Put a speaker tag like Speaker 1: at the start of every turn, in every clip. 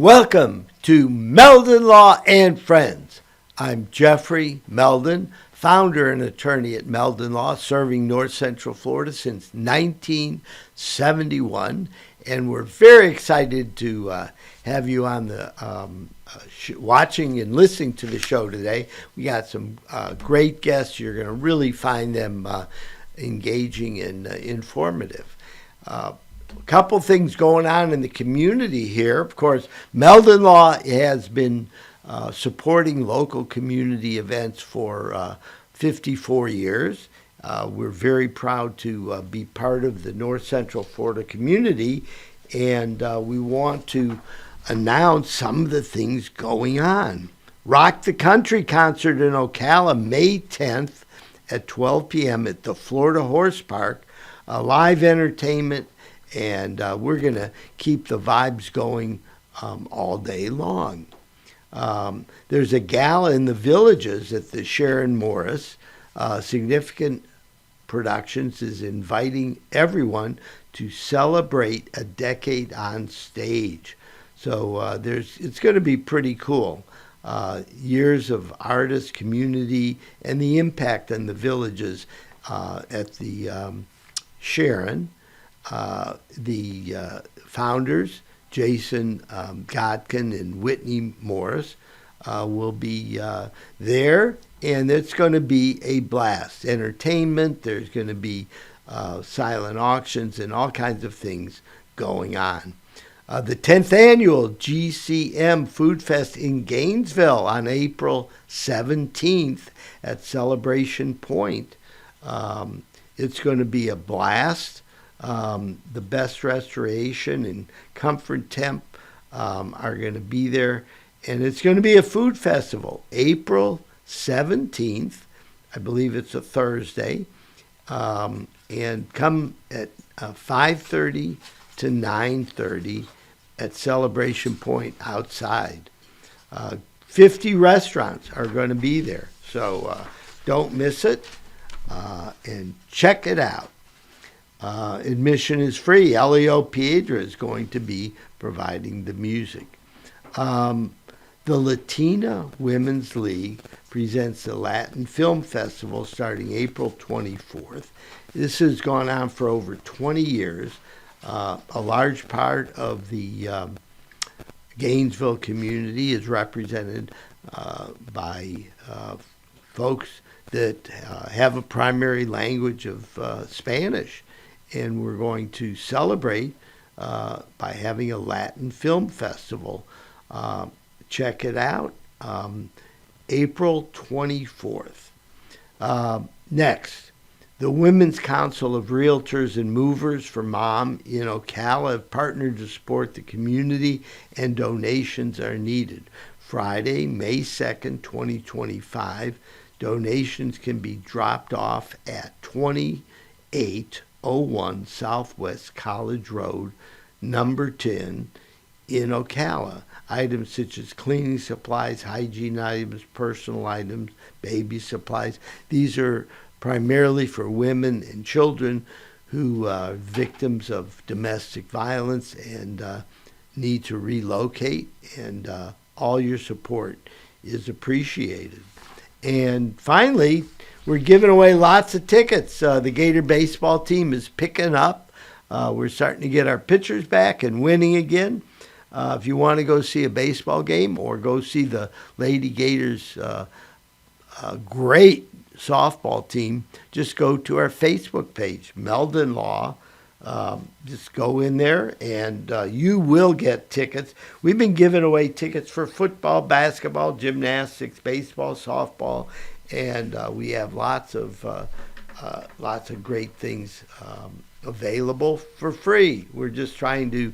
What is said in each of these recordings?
Speaker 1: Welcome to Meldon Law and Friends. I'm Jeffrey Meldon, founder and attorney at Meldon Law, serving North Central Florida since 1971. And we're very excited to have you on the watching and listening to the show today. We got some great guests. You're going to really find them engaging and informative. A couple things going on in the community here. Of course, Meldon Law has been supporting local community events for 54 years. We're very proud to be part of the North Central Florida community, and we want to announce some of the things going on. Rock the Country concert in Ocala, May 10th at 12 p.m. at the Florida Horse Park. Live entertainment, and we're going to keep the vibes going all day long. There's a gala in the Villages at the Sharon Morris. Significant Productions is inviting everyone to celebrate a decade on stage. So it's going to be pretty cool. Years of artists, community, and the impact on the Villages at the Sharon. The founders, Jason Godkin and Whitney Morris, will be there, and it's going to be a blast. Entertainment, there's going to be silent auctions and all kinds of things going on. The 10th annual GCM Food Fest in Gainesville on April 17th at Celebration Point. It's going to be a blast. The Best Restoration and Comfort Temp are going to be there. And it's going to be a food festival, April 17th. I believe it's a Thursday. And come at 5:30 to 9:30 at Celebration Point outside. 50 restaurants are going to be there. So don't miss it and check it out. Admission is free. Leo Piedra is going to be providing the music. The Latina Women's League presents the Latin Film Festival starting April 24th. This has gone on for over 20 years. A large part of the Gainesville community is represented by folks that have a primary language of Spanish. And we're going to celebrate by having a Latin Film Festival. Check it out, April 24th. Next, the Women's Council of Realtors and Movers for Mom in Ocala have partnered to support the community, and donations are needed. Friday, May 2nd, 2025, donations can be dropped off at 2801 Southwest College Road, number 10, in Ocala. Items such as cleaning supplies, hygiene items, personal items, baby supplies. These are primarily for women and children who are victims of domestic violence and need to relocate, and all your support is appreciated. And finally, we're giving away lots of tickets. The Gator baseball team is picking up. We're starting to get our pitchers back and winning again. If you want to go see a baseball game or go see the Lady Gators' great softball team, just go to our Facebook page, Meldon Law. Just go in there and you will get tickets. We've been giving away tickets for football, basketball, gymnastics, baseball, softball, and we have lots of great things available for free. We're just trying to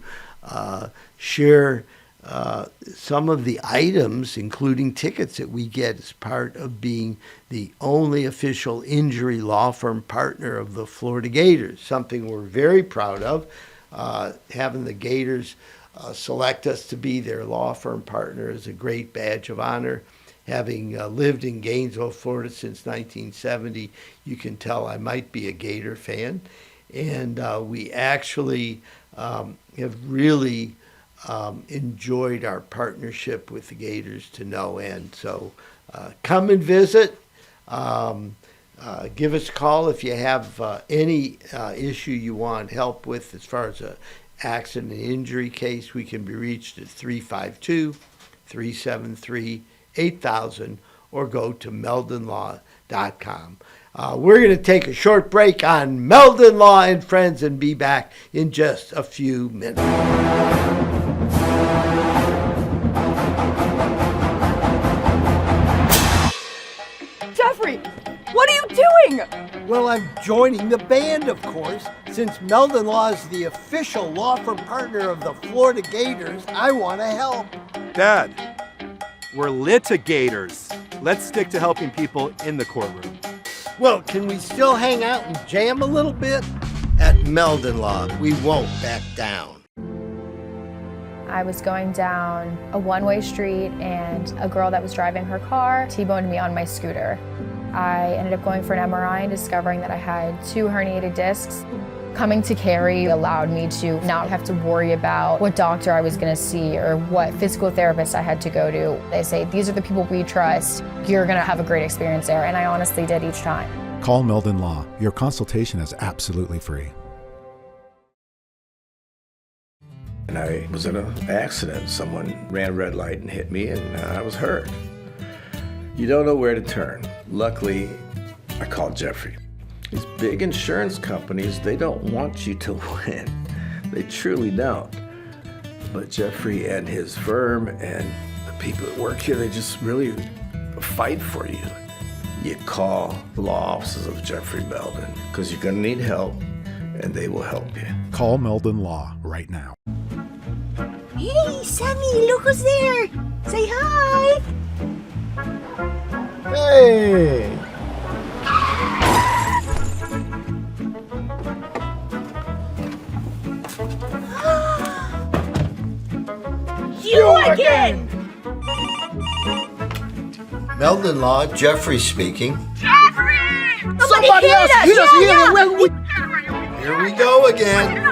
Speaker 1: share some of the items, including tickets, that we get as part of being the only official injury law firm partner of the Florida Gators, something we're very proud of, having the Gators select us to be their law firm partner is a great badge of honor. Having lived in Gainesville, Florida since 1970, you can tell I might be a Gator fan. And we actually have really enjoyed our partnership with the Gators to no end. So come and visit. Give us a call if you have any issue you want help with as far as a accident and injury case. We can be reached at 352-373-8000 or go to meldonlaw.com. We're going to take a short break on Meldon Law and Friends and be back in just a few minutes.
Speaker 2: Jeffrey, what are you doing?
Speaker 3: Well, I'm joining the band, of course. Since Meldon Law is the official law firm partner of the Florida Gators, I want to help.
Speaker 4: Dad, we're litigators. Let's stick to helping people in the courtroom.
Speaker 3: Well, can we still hang out and jam a little bit?
Speaker 1: At Meldon Law, we won't back down.
Speaker 5: I was going down a one-way street and a girl that was driving her car T-boned me on my scooter. I ended up going for an MRI and discovering that I had 2 herniated discs. Coming to Cary allowed me to not have to worry about what doctor I was going to see or what physical therapist I had to go to. They say, these are the people we trust. You're going to have a great experience there. And I honestly did each time.
Speaker 6: Call Meldon Law. Your consultation is absolutely free.
Speaker 7: And I was in an accident. Someone ran a red light and hit me, and I was hurt. You don't know where to turn. Luckily, I called Jeffrey. These big insurance companies, they don't want you to win. They truly don't. But Jeffrey and his firm and the people that work here, they just really fight for you. You call the law offices of Jeffrey Meldon because you're going to need help, and they will help you.
Speaker 6: Call Meldon Law right now.
Speaker 2: Hey, Sammy, look who's there. Say hi.
Speaker 3: Hey!
Speaker 2: You again!
Speaker 1: Meldon Law, Jeffrey speaking.
Speaker 2: Jeffrey!
Speaker 3: Somebody else hit us here!
Speaker 1: Here we go again.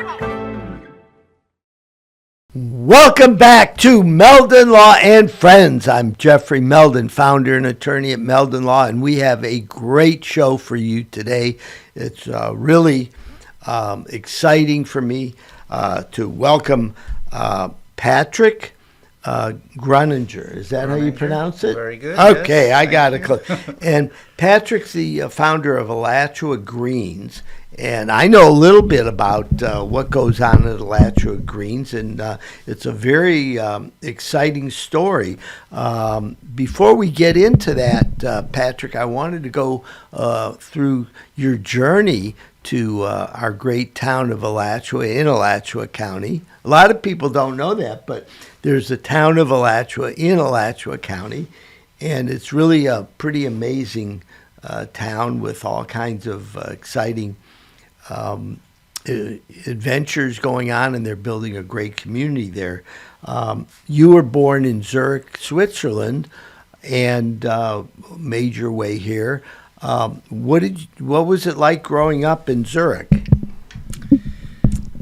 Speaker 1: Welcome back to Meldon Law and Friends. I'm Jeffrey Meldon, founder and attorney at Meldon Law, and we have a great show for you today. It's really exciting for me to welcome Patrick Gruninger. Is that how you pronounce it?
Speaker 8: Very good.
Speaker 1: Okay,
Speaker 8: yes,
Speaker 1: I got
Speaker 8: thank
Speaker 1: it. And Patrick's the founder of Alachua Greens. And I know a little bit about what goes on at Alachua Greens, and it's a very exciting story. Before we get into that, Patrick, I wanted to go through your journey to our great town of Alachua in Alachua County. A lot of people don't know that, but there's a town of Alachua in Alachua County, and it's really a pretty amazing town with all kinds of exciting adventures going on, and they're building a great community there. You were born in Zurich, Switzerland, and made your way here. What was it like growing up in Zurich?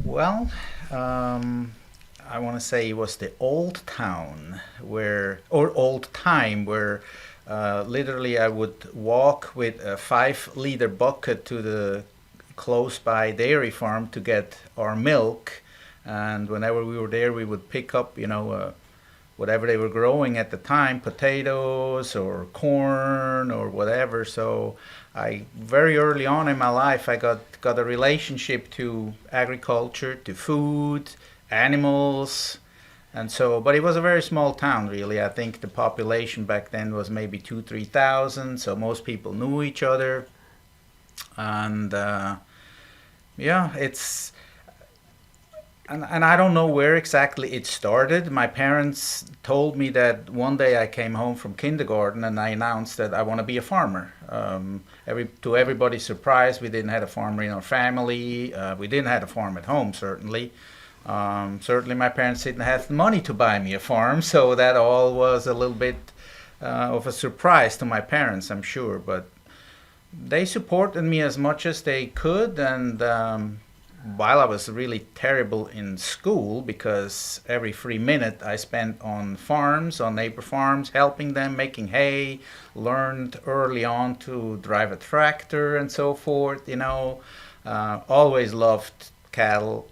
Speaker 8: Well, I want to say it was the old town old time where literally I would walk with a 5-liter bucket to the close by dairy farm to get our milk, and whenever we were there we would pick up whatever they were growing at the time, potatoes or corn or whatever. So I very early on in my life I got a relationship to agriculture, to food, animals, and so, but it was a very small town really. I think the population back then was maybe 2,000-3,000, so most people knew each other. And it's and I don't know where exactly it started. My parents told me that one day I came home from kindergarten and I announced that I want to be a farmer. To everybody's surprise, we didn't have a farmer in our family. We didn't have a farm at home, certainly. Certainly my parents didn't have the money to buy me a farm, so that all was a little bit of a surprise to my parents, I'm sure. But they supported me as much as they could, and while I was really terrible in school, because every free minute I spent on farms, on neighbor farms, helping them, making hay, learned early on to drive a tractor and so forth, always loved cattle,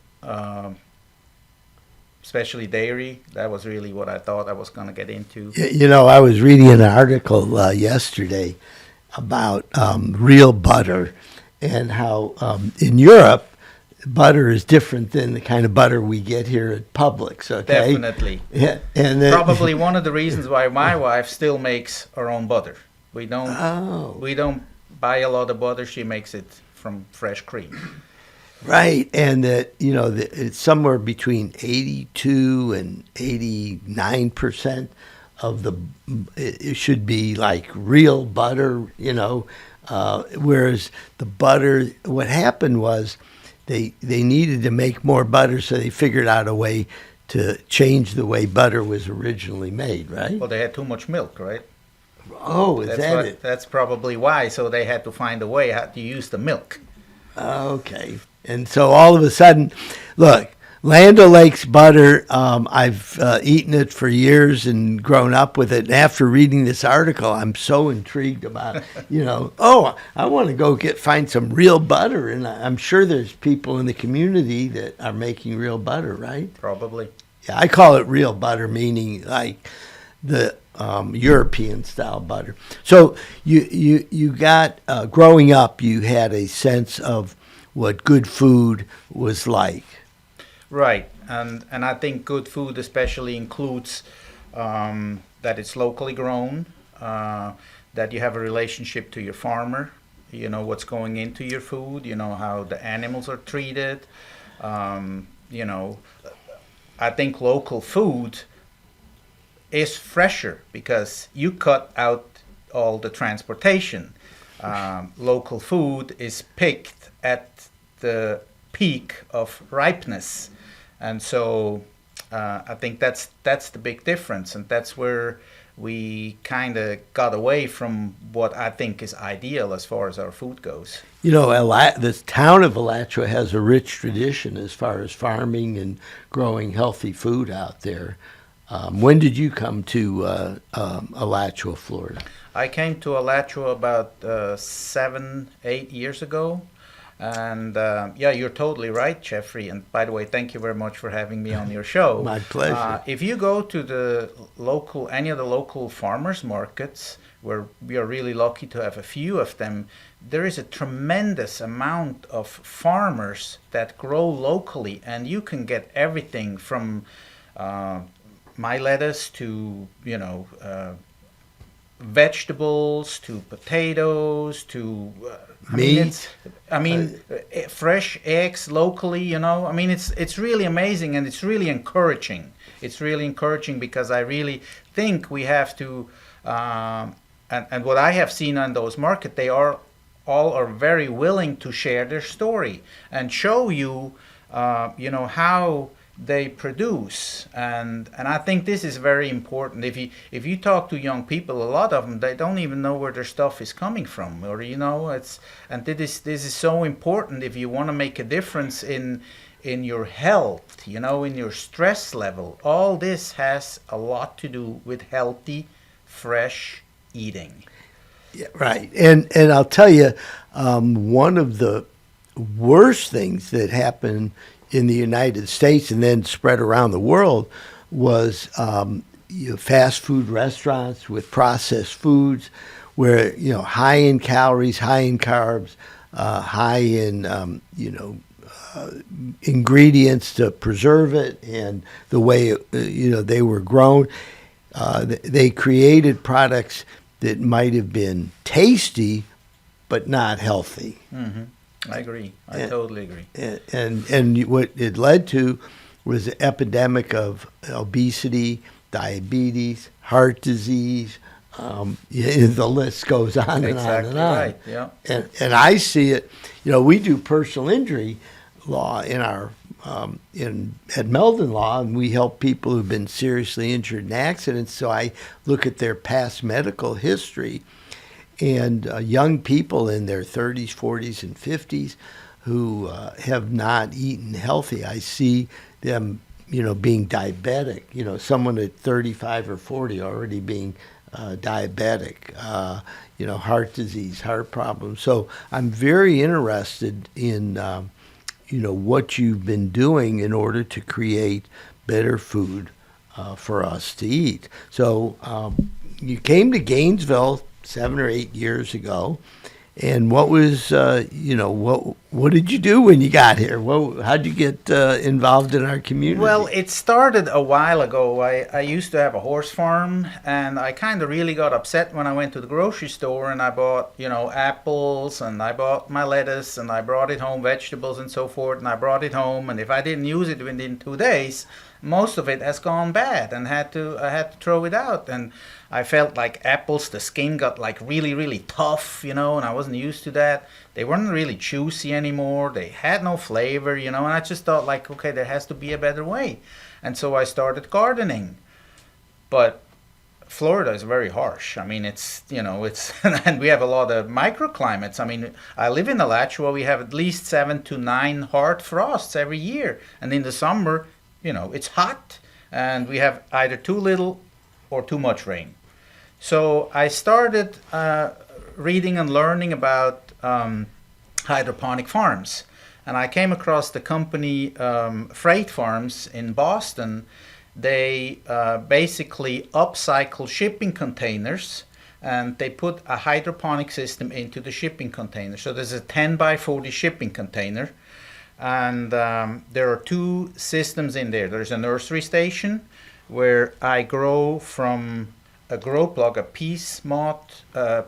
Speaker 8: especially dairy. That was really what I thought I was going to get into.
Speaker 1: I was reading an article yesterday about real butter and how in Europe, butter is different than the kind of butter we get here at Publix. Okay,
Speaker 8: definitely.
Speaker 1: Yeah, and
Speaker 8: probably one of the reasons why my wife still makes her own butter. We don't buy a lot of butter. She makes it from fresh cream.
Speaker 1: Right, and that it's somewhere between 82 and 89% of it should be like real butter. Whereas the butter, what happened was they needed to make more butter, so they figured out a way to change the way butter was originally made, right?
Speaker 8: Well, they had too much milk, right?
Speaker 1: Oh, is that it?
Speaker 8: That's probably why. So they had to find a way how to use the milk.
Speaker 1: Okay. And so all of a sudden, look, Land O'Lakes butter, I've eaten it for years and grown up with it. And after reading this article, I'm so intrigued about, I want to go find some real butter. And I'm sure there's people in the community that are making real butter, right?
Speaker 8: Probably.
Speaker 1: Yeah, I call it real butter, meaning like the European style butter. So you got, growing up, you had a sense of what good food was like.
Speaker 8: Right, and I think good food especially includes that it's locally grown, that you have a relationship to your farmer, what's going into your food, how the animals are treated. I think local food is fresher because you cut out all the transportation. Local food is picked at the peak of ripeness. And so I think that's the big difference, and that's where we kind of got away from what I think is ideal as far as our food goes.
Speaker 1: The town of Alachua has a rich tradition as far as farming and growing healthy food out there. When did you come to Alachua, Florida?
Speaker 8: I came to Alachua about 7-8 years ago. And you're totally right, Jeffrey. And by the way, thank you very much for having me on your show.
Speaker 1: My pleasure.
Speaker 8: If you go to any of the local farmers markets, where we are really lucky to have a few of them, there is a tremendous amount of farmers that grow locally, and you can get everything from my lettuce to vegetables to potatoes to
Speaker 1: meat.
Speaker 8: Fresh eggs locally. It's really amazing, and it's really encouraging. It's really encouraging because I really think we have to. And what I have seen on those markets, they all are very willing to share their story and show you, how they produce, and I think this is very important. If you talk to young people, a lot of them, they don't even know where their stuff is coming from, or this is so important if you want to make a difference in your health, in your stress level. All this has a lot to do with healthy, fresh eating.
Speaker 1: Yeah, right, and I'll tell you, one of the worst things that happened in the United States and then spread around the world was fast food restaurants with processed foods where, high in calories, high in carbs, high in, ingredients to preserve it and the way, they were grown. They created products that might have been tasty but not healthy.
Speaker 8: Mm-hmm. I agree. I totally agree.
Speaker 1: And what it led to was an epidemic of obesity, diabetes, heart disease. The list goes on and on and on.
Speaker 8: Right. Yeah.
Speaker 1: And I see it. We do personal injury law in our at Meldon Law, and we help people who've been seriously injured in accidents. So I look at their past medical history. And young people in their 30s, 40s, and 50s who have not eaten healthy. I see them, being diabetic. Someone at 35 or 40 already being diabetic. Heart disease, heart problems. So I'm very interested in, what you've been doing in order to create better food for us to eat. So you came to Gainesville 7 or 8 years ago, and what was, what did you do when you got here? How did you get involved in our community?
Speaker 8: Well, it started a while ago. I used to have a horse farm, and I kind of really got upset when I went to the grocery store and I bought, apples, and I bought my lettuce, and I brought it home, vegetables and so forth, and I brought it home, and if I didn't use it within 2 days, most of it has gone bad, and I had to throw it out. And I felt like apples, the skin got like really, really tough, and I wasn't used to that. They weren't really juicy anymore. They had no flavor, and I just thought like, okay, there has to be a better way. And so I started gardening. But Florida is very harsh. I mean, it's, and we have a lot of microclimates. I mean, I live in Alachua. We have at least 7 to 9 hard frosts every year. And in the summer, it's hot, and we have either too little or too much rain. So I started reading and learning about hydroponic farms. And I came across the company Freight Farms in Boston. They basically upcycle shipping containers, and they put a hydroponic system into the shipping container. So there's a 10 by 40 shipping container. And there are 2 systems in there. There's a nursery station where I grow from a grow plug, a peace moth, and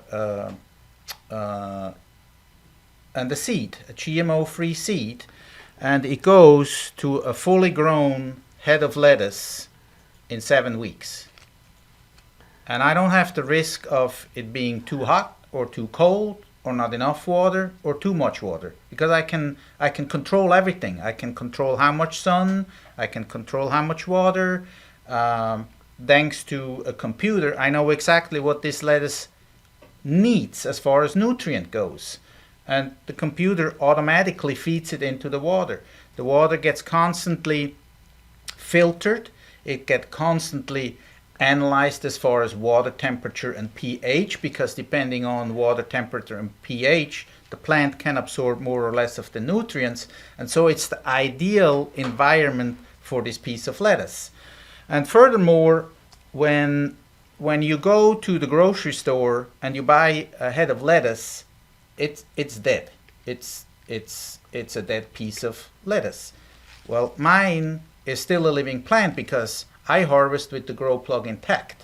Speaker 8: a seed, a GMO-free seed, and it goes to a fully grown head of lettuce in 7 weeks. And I don't have the risk of it being too hot or too cold, or not enough water, or too much water, because I can control everything. I can control how much sun, I can control how much water. Thanks to a computer, I know exactly what this lettuce needs as far as nutrient goes, and the computer automatically feeds it into the water. The water gets constantly filtered. It gets constantly analyzed as far as water temperature and pH, because depending on water temperature and pH, the plant can absorb more or less of the nutrients, and so it's the ideal environment for this piece of lettuce. And furthermore, when you go to the grocery store and you buy a head of lettuce, it's dead. It's a dead piece of lettuce. Well, mine is still a living plant because I harvest with the grow plug intact.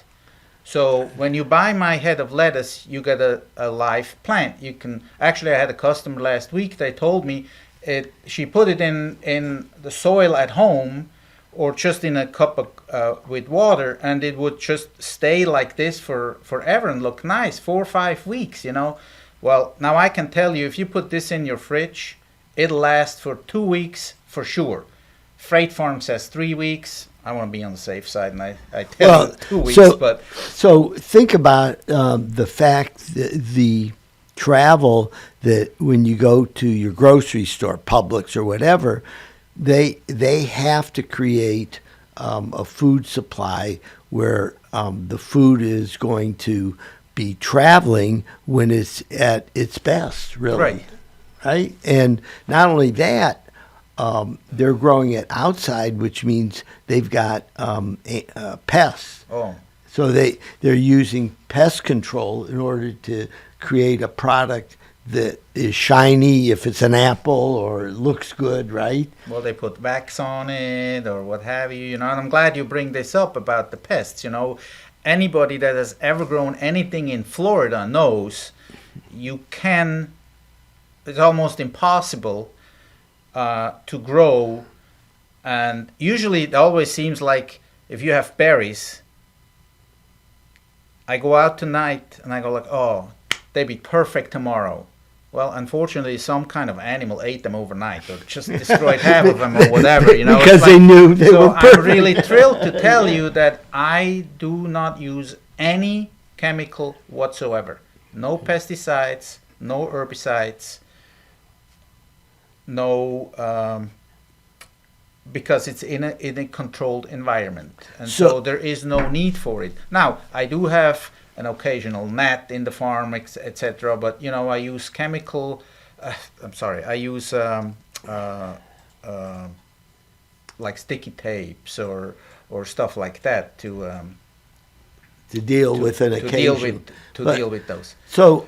Speaker 8: So when you buy my head of lettuce, you get a live plant. You can actually, I had a customer last week. They told me she put it in the soil at home, or just in a cup with water, and it would just stay like this for forever and look nice, 4 or 5 weeks. Well, now I can tell you, if you put this in your fridge, it'll last for 2 weeks for sure. Freight Farm says 3 weeks. I want to be on the safe side, and I tell you 2 weeks.
Speaker 1: So think about the fact that the travel, that when you go to your grocery store, Publix or whatever, they have to create a food supply where the food is going to be traveling when it's at its best, really. Right? And not only that, they're growing it outside, which means they've got pests.
Speaker 8: Oh.
Speaker 1: So they're using pest control in order to create a product that is shiny if it's an apple, or looks good, right?
Speaker 8: Well, they put wax on it or what have you, and I'm glad you bring this up about the pests. Anybody that has ever grown anything in Florida knows it's almost impossible to grow, and usually it always seems like if you have berries, I go out tonight and I go like, oh, they'd be perfect tomorrow. Well, unfortunately, some kind of animal ate them overnight, or just destroyed half of them, or whatever.
Speaker 1: Because they knew they were perfect.
Speaker 8: So I'm really thrilled to tell you that I do not use any chemical whatsoever. No pesticides, no herbicides. because it's in a controlled environment, and so there is no need for it. Now, I do have an occasional gnat in the farm, etc. But I use I use like sticky tapes or stuff like that to
Speaker 1: deal with an occasion.
Speaker 8: Deal with those.
Speaker 1: So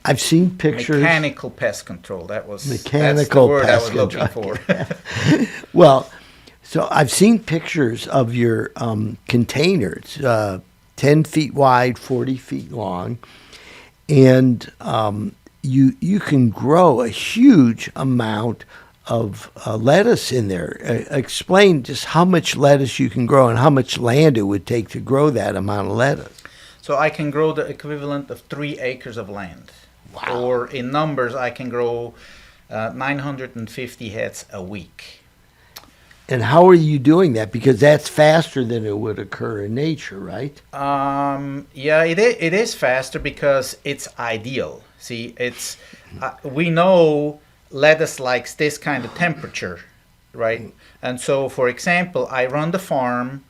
Speaker 1: I've seen pictures.
Speaker 8: Mechanical pest control. That's
Speaker 1: Mechanical
Speaker 8: the word
Speaker 1: pest
Speaker 8: I was looking for.
Speaker 1: Well, so I've seen pictures of your containers, 10 feet wide, 40 feet long, and you can grow a huge amount of lettuce in there. Explain just how much lettuce you can grow and how much land it would take to grow that amount of lettuce.
Speaker 8: So I can grow the equivalent of 3 acres of land.
Speaker 1: Wow.
Speaker 8: Or in numbers, I can grow 950 heads a week.
Speaker 1: And how are you doing that? Because that's faster than it would occur in nature, right?
Speaker 8: Yeah, it is faster because it's ideal. See, we know lettuce likes this kind of temperature, right? And so, for example, I run the farm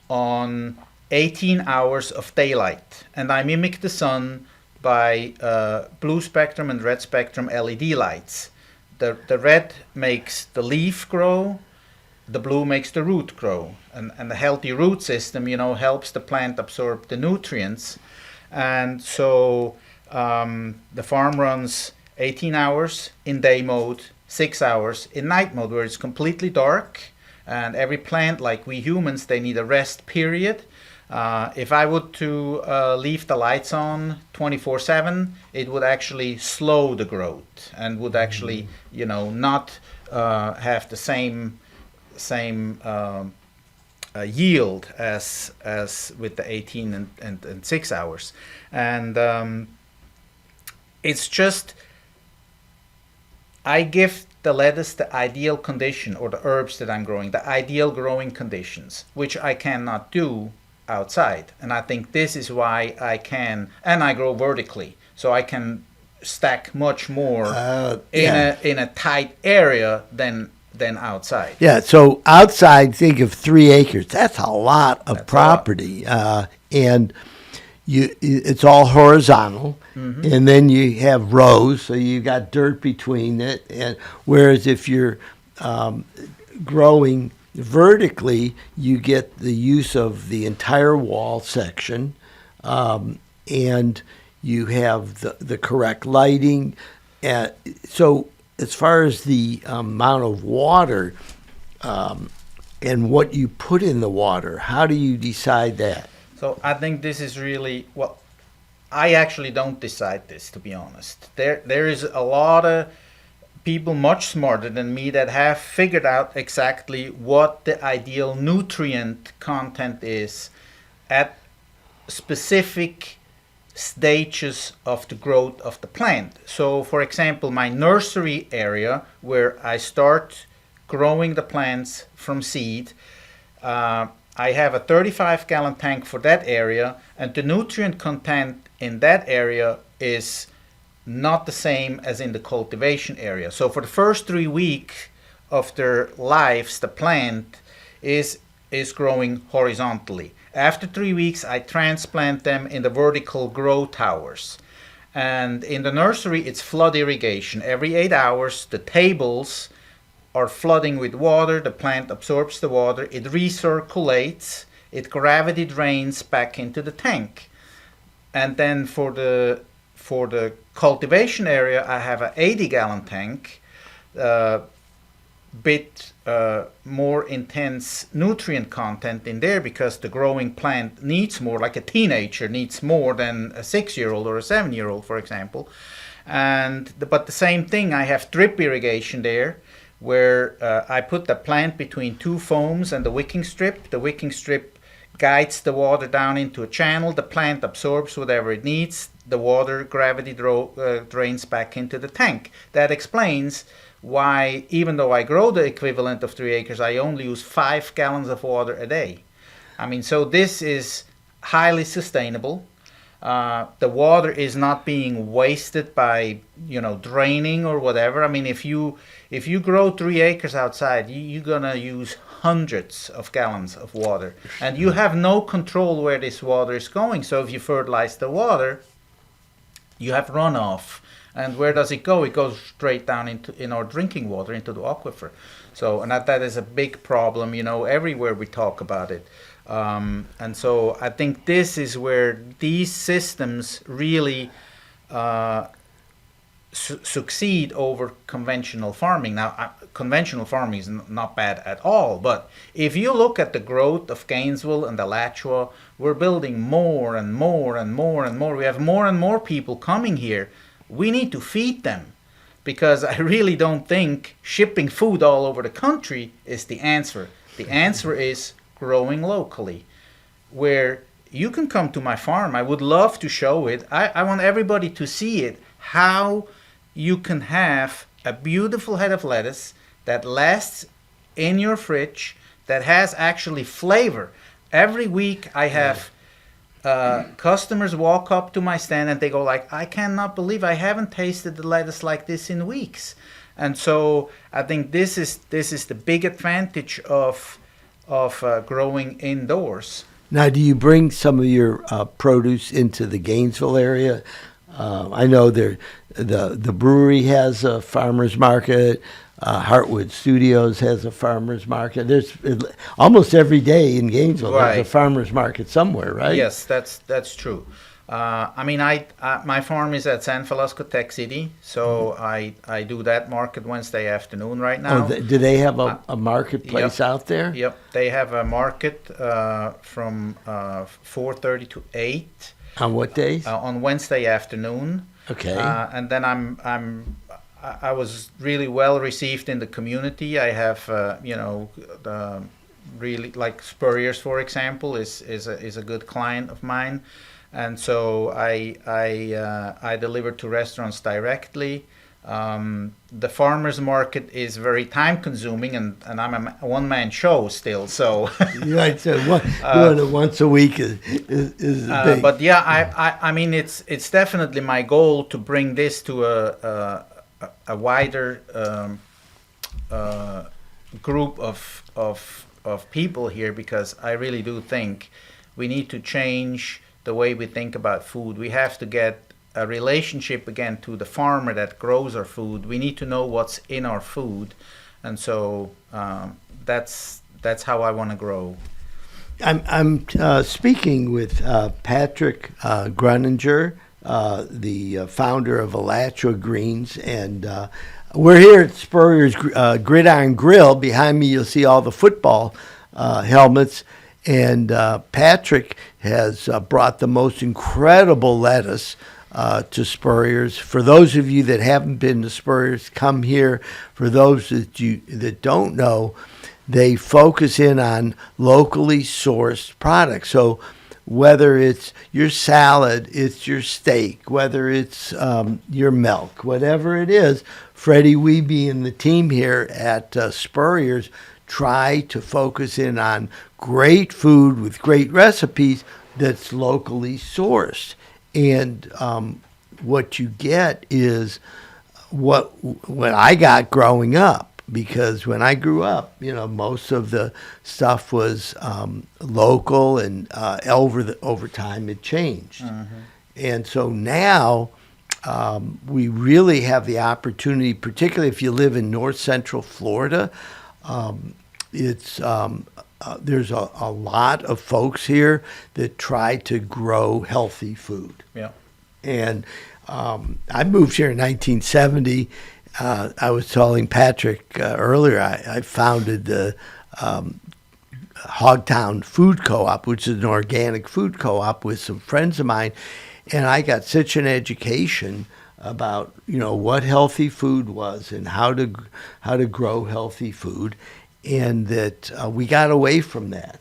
Speaker 8: on 18 hours of daylight, and I mimic the sun by blue spectrum and red spectrum LED lights. The red makes the leaf grow, the blue makes the root grow, and the healthy root system, helps the plant absorb the nutrients. And so the farm runs 18 hours in day mode, 6 hours in night mode, where it's completely dark, and every plant, like we humans, they need a rest period. If I would to leave the lights on 24/7, it would actually slow the growth and would actually, not have the same yield as with the 18 and 6 hours. And it's just, I give the lettuce the ideal condition, or the herbs that I'm growing, the ideal growing conditions, which I cannot do outside. And I think this is why I can, and I grow vertically, so I can stack much more in a tight area than outside.
Speaker 1: Yeah, so outside, think of 3 acres. That's a lot of property. And it's all horizontal, and then you have rows, so you got dirt between it. And whereas if you're growing vertically, you get the use of the entire wall section, and you have the correct lighting. So as far as the amount of water and what you put in the water, how do you decide that?
Speaker 8: So I think this is really, well, I actually don't decide this, to be honest. There is a lot of people much smarter than me that have figured out exactly what the ideal nutrient content is at specific stages of the growth of the plant. So, for example, my nursery area, where I start growing the plants from seed, I have a 35-gallon tank for that area, and the nutrient content in that area is not the same as in the cultivation area. So for the first 3 weeks of their lives, the plant is growing horizontally. After 3 weeks, I transplant them in the vertical grow towers. And in the nursery, it's flood irrigation. Every 8 hours, the tables are flooding with water. The plant absorbs the water. It recirculates. It gravity drains back into the tank. And then for the cultivation area, I have an 80-gallon tank, bit more intense nutrient content in there, because the growing plant needs more, like a teenager needs more than a 6-year-old or a 7-year-old, for example. But the same thing, I have drip irrigation there, where I put the plant between 2 foams and the wicking strip. The wicking strip guides the water down into a channel. The plant absorbs whatever it needs. The water gravity drains back into the tank. That explains why, even though I grow the equivalent of 3 acres, I only use 5 gallons of water a day. I mean, so this is highly sustainable. The water is not being wasted by draining or whatever. I mean, if you grow 3 acres outside, you're gonna use hundreds of gallons of water, and you have no control where this water is going. So if you fertilize the water, you have runoff. And where does it go? It goes straight down in our drinking water, into the aquifer. So, and that is a big problem, everywhere we talk about it. And so I think this is where these systems really succeed over conventional farming. Now, conventional farming is not bad at all, but if you look at the growth of Gainesville and Alachua, we're building more and more and more and more. We have more and more people coming here. We need to feed them, because I really don't think shipping food all over the country is the answer. The answer is growing locally, where you can come to my farm. I would love to show it. I want everybody to see it, how you can have a beautiful head of lettuce that lasts in your fridge, that has actually flavor. Every week I have customers walk up to my stand and they go like, I cannot believe I haven't tasted the lettuce like this in weeks. And so I think this is the big advantage of growing indoors.
Speaker 1: Now, do you bring some of your produce into the Gainesville area? I know the brewery has a farmer's market. Heartwood Studios has a farmer's market. There's almost every day in Gainesville
Speaker 8: Right.
Speaker 1: there's a farmer's market somewhere, right?
Speaker 8: Yes, that's true. I mean, my farm is at San Velasco, Tech City, so I do that market Wednesday afternoon right now.
Speaker 1: Oh, do they have a marketplace out there?
Speaker 8: Yep, they have a market from 4:30 to 8.
Speaker 1: On what days?
Speaker 8: On Wednesday afternoon.
Speaker 1: Okay.
Speaker 8: And then I was really well received in the community. I have really, like Spurrier's, for example, is a good client of mine, and so I deliver to restaurants directly. The farmers market is very time consuming, and I'm a one-man show still, so
Speaker 1: Right, so doing it once a week is big.
Speaker 8: but yeah, I mean, it's definitely my goal to bring this to a wider group of people here, because I really do think we need to change the way we think about food. We have to get a relationship again to the farmer that grows our food. We need to know what's in our food, and so that's how I want to grow.
Speaker 1: I'm speaking with Patrick Gruninger, the founder of Alachua Greens, and we're here at Spurrier's Gridiron Grill. Behind me, you'll see all the football helmets, and Patrick has brought the most incredible lettuce to Spurrier's. For those of you that haven't been to Spurrier's, come here. For those that don't know, they focus in on locally sourced products. So whether it's your salad, it's your steak, whether it's your milk, whatever it is, Freddie Wiebe and the team here at Spurrier's try to focus in on great food with great recipes that's locally sourced. And what you get is what I got growing up. Because when I grew up, most of the stuff was local, and over time it changed. Mm-hmm. And so now we really have the opportunity, particularly if you live in north central Florida. There's a lot of folks here that try to grow healthy food.
Speaker 8: Yeah.
Speaker 1: And I moved here in 1970. I was telling Patrick earlier, I founded the Hogtown Food Co-op, which is an organic food co-op with some friends of mine. And I got such an education about, what healthy food was and how to grow healthy food, and that we got away from that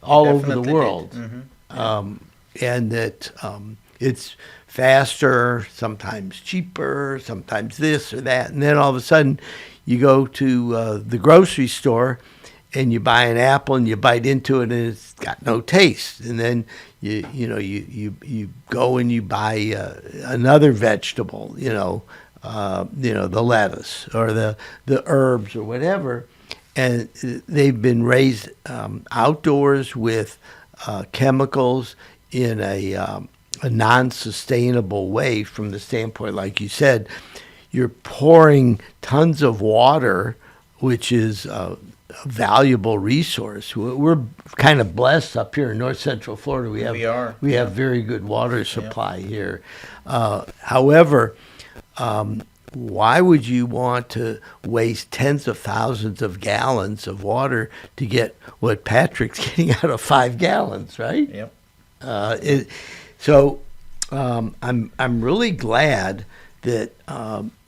Speaker 1: all over the world. Mm-hmm. And that it's faster, sometimes cheaper, sometimes this or that. And then all of a sudden you go to the grocery store and you buy an apple and you bite into it and it's got no taste. And then you go and you buy another vegetable, the lettuce or the herbs or whatever, and they've been raised outdoors with chemicals in a non-sustainable way, from the standpoint, like you said, you're pouring tons of water, which is a valuable resource. We're kind of blessed up here in North Central Florida. We have very good water supply here. However, why would you want to waste tens of thousands of gallons of water to get what Patrick's getting out of 5 gallons, right?
Speaker 8: Yep.
Speaker 1: So I'm really glad that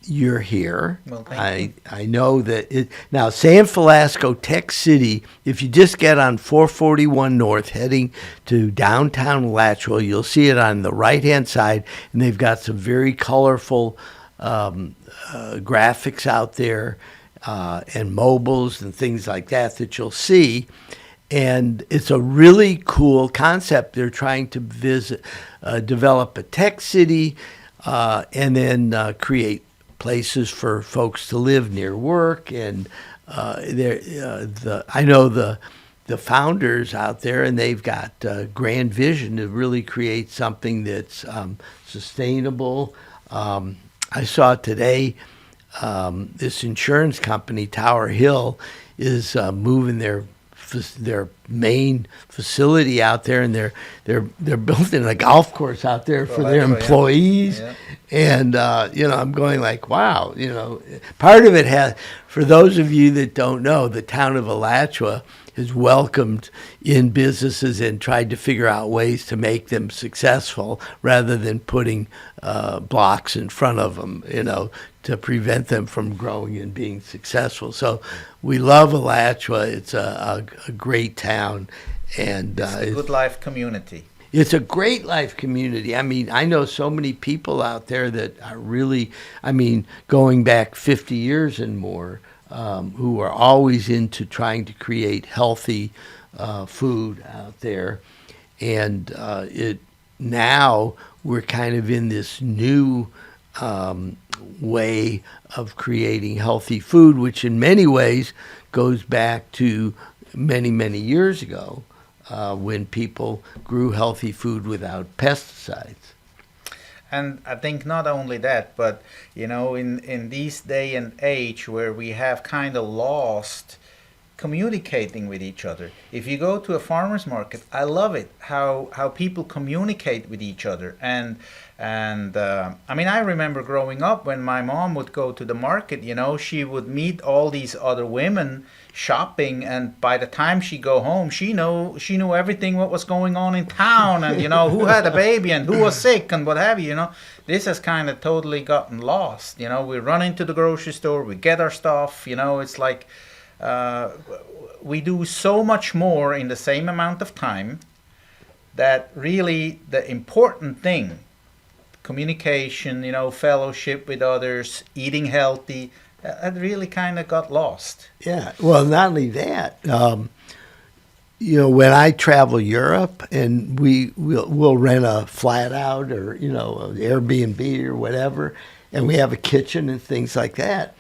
Speaker 1: you're here.
Speaker 8: Well, thank you.
Speaker 1: I know that now San Velasco, Tech City, if you just get on 441 North heading to downtown Alachua, you'll see it on the right-hand side, and they've got some very colorful graphics out there and mobiles and things like that you'll see. And it's a really cool concept. They're trying to develop a tech city and then create places for folks to live near work. And I know the founders out there, and they've got a grand vision to really create something that's sustainable. I saw today this insurance company, Tower Hill, is moving their main facility out there, and they're building a golf course out there for their employees.
Speaker 8: Yeah.
Speaker 1: And I'm going like, wow, part of it has, for those of you that don't know, the town of Alachua has welcomed in businesses and tried to figure out ways to make them successful rather than putting blocks in front of them, to prevent them from growing and being successful. So we love Alachua. It's a great town. And
Speaker 8: it's a good life community.
Speaker 1: It's a great life community. I mean, I know so many people out there that are really, going back 50 years and more, who are always into trying to create healthy food out there. And now we're kind of in this new way of creating healthy food, which in many ways goes back to many, many years ago when people grew healthy food without pesticides.
Speaker 8: And I think not only that, but in this day and age where we have kind of lost communicating with each other. If you go to a farmer's market, I love it how people communicate with each other. And I remember growing up when my mom would go to the market, she would meet all these other women shopping, and by the time she go home, she knew everything what was going on in town, and who had a baby and who was sick and what have you. This has kind of totally gotten lost. We run into the grocery store, we get our stuff. It's like we do so much more in the same amount of time, that really the important thing, communication, fellowship with others, eating healthy, that really kind of got lost.
Speaker 1: Yeah, well, not only that, when I travel Europe and we'll rent a flat out or, an Airbnb or whatever, and we have a kitchen and things like that,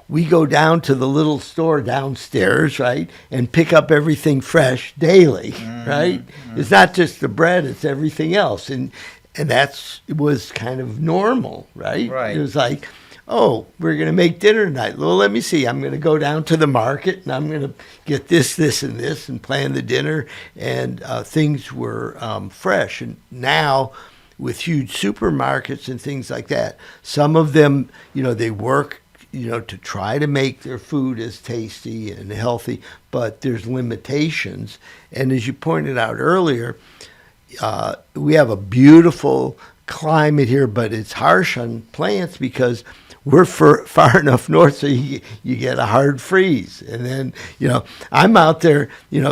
Speaker 1: we go down to the little store downstairs, right, and pick up everything fresh daily, right? Mm-hmm. It's not just the bread, it's everything else. And it was kind of normal, right?
Speaker 8: Right.
Speaker 1: It was like, oh, we're going to make dinner tonight. Well, let me see. I'm going to go down to the market, and I'm going to get this, and this, and plan the dinner. And things were fresh. And now, with huge supermarkets and things like that, some of them, they work, to try to make their food as tasty and healthy, but there's limitations. And as you pointed out earlier, we have a beautiful climate here, but it's harsh on plants because we're far enough north so you get a hard freeze. And then, I'm out there,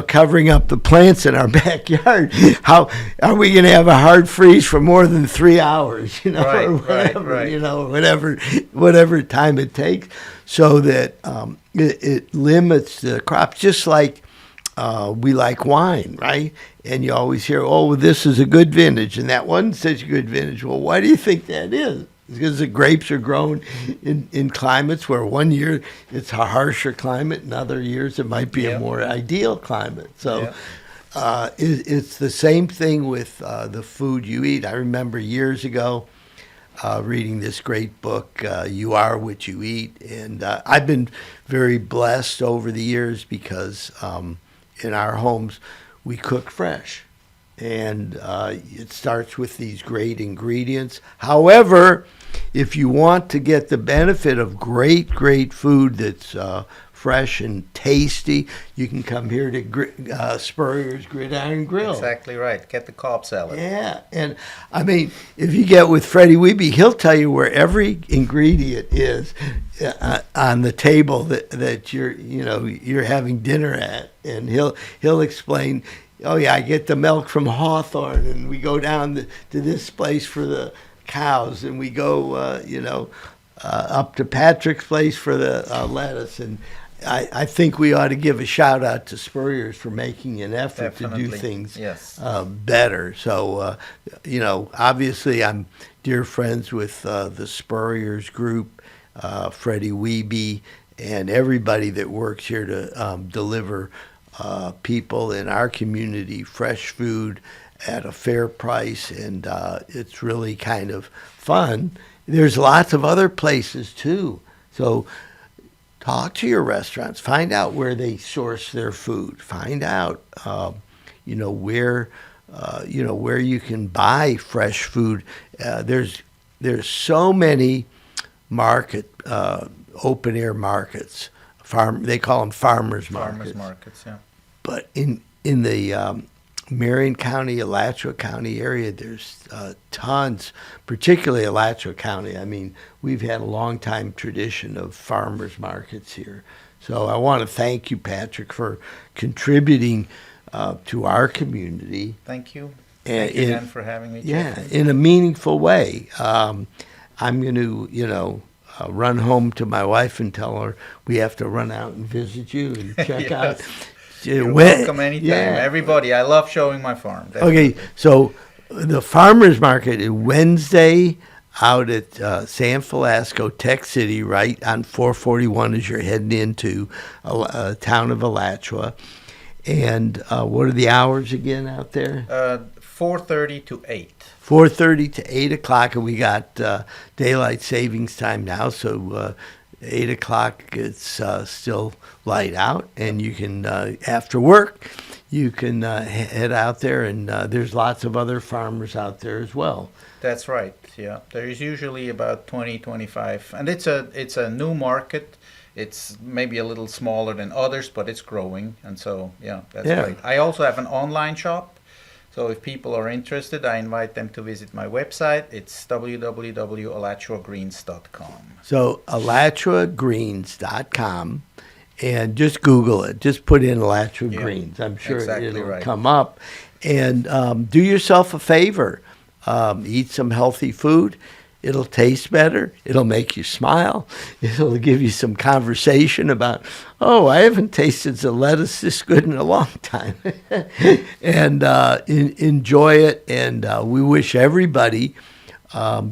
Speaker 1: covering up the plants in our backyard. How are we going to have a hard freeze for more than 3 hours,
Speaker 8: Right,
Speaker 1: or whatever,
Speaker 8: right.
Speaker 1: whatever time it takes, so that it limits the crops, just like we like wine, right? And you always hear, oh, this is a good vintage, and that wasn't such a good vintage. Well, why do you think that is? Because the grapes are grown in climates where one year it's a harsher climate, and other years it might be a more ideal climate. So it's the same thing with the food you eat. I remember years ago reading this great book, You Are What You Eat. And I've been very blessed over the years because in our homes we cook fresh. And it starts with these great ingredients. However, if you want to get the benefit of great food that's fresh and tasty, you can come here to Spurrier's Gridiron Grill.
Speaker 8: Exactly right. Get the Cobb salad.
Speaker 1: Yeah, and I mean, if you get with Freddie Wiebe, he'll tell you where every ingredient is on the table that you're having dinner at, and he'll explain. Oh yeah, I get the milk from Hawthorne, and we go down to this place for the cows, and we go up to Patrick's place for the lettuce. And I think we ought to give a shout out to Spurrier's for making an effort to do things better. So obviously I'm dear friends with the Spurrier's group, Freddie Wiebe, and everybody that works here to deliver people in our community fresh food at a fair price, and it's really kind of fun. There's lots of other places too, so talk to your restaurants, find out where they source their food, find out where you can buy fresh food. There's so many open air markets. They call them farmers markets.
Speaker 8: Farmers markets, yeah.
Speaker 1: But in the Marion County, Alachua County area, there's tons, particularly Alachua County. I mean, we've had a long time tradition of farmers markets here. So I want to thank you, Patrick, for contributing to our community.
Speaker 8: Thank you. Thank you again for having me.
Speaker 1: Yeah, in a meaningful way. I'm going to, run home to my wife and tell her we have to run out and visit you and check out.
Speaker 8: You're welcome anytime. Yeah. Everybody, I love showing my farm. Definitely.
Speaker 1: Okay, so the farmers market is Wednesday out at San Velasco, Tech City, right on 441 as you're heading into a town of Alachua. And what are the hours again out there?
Speaker 8: 4:30 to 8.
Speaker 1: 4:30 to 8 o'clock, and we got daylight savings time now, so 8 o'clock it's still light out, and you can, after work, you can head out there, and there's lots of other farmers out there as well.
Speaker 8: That's right, yeah. There is usually about 20, 25, and it's a new market. It's maybe a little smaller than others, but it's growing, and so, that's great. I also have an online shop. So if people are interested, I invite them to visit my website. It's www.alachuagreens.com.
Speaker 1: So alachuagreens.com, and just Google it. Just put in Alachua Greens. I'm sure it'll come up. And do yourself a favor. Eat some healthy food. It'll taste better. It'll make you smile. It'll give you some conversation about, oh, I haven't tasted the lettuce this good in a long time. And enjoy it. And we wish everybody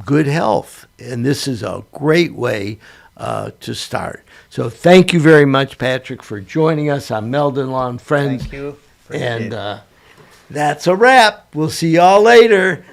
Speaker 1: good health. And this is a great way to start. So thank you very much, Patrick, for joining us on Meldon Law Friends.
Speaker 8: Thank you.
Speaker 1: And that's a wrap. We'll see y'all later.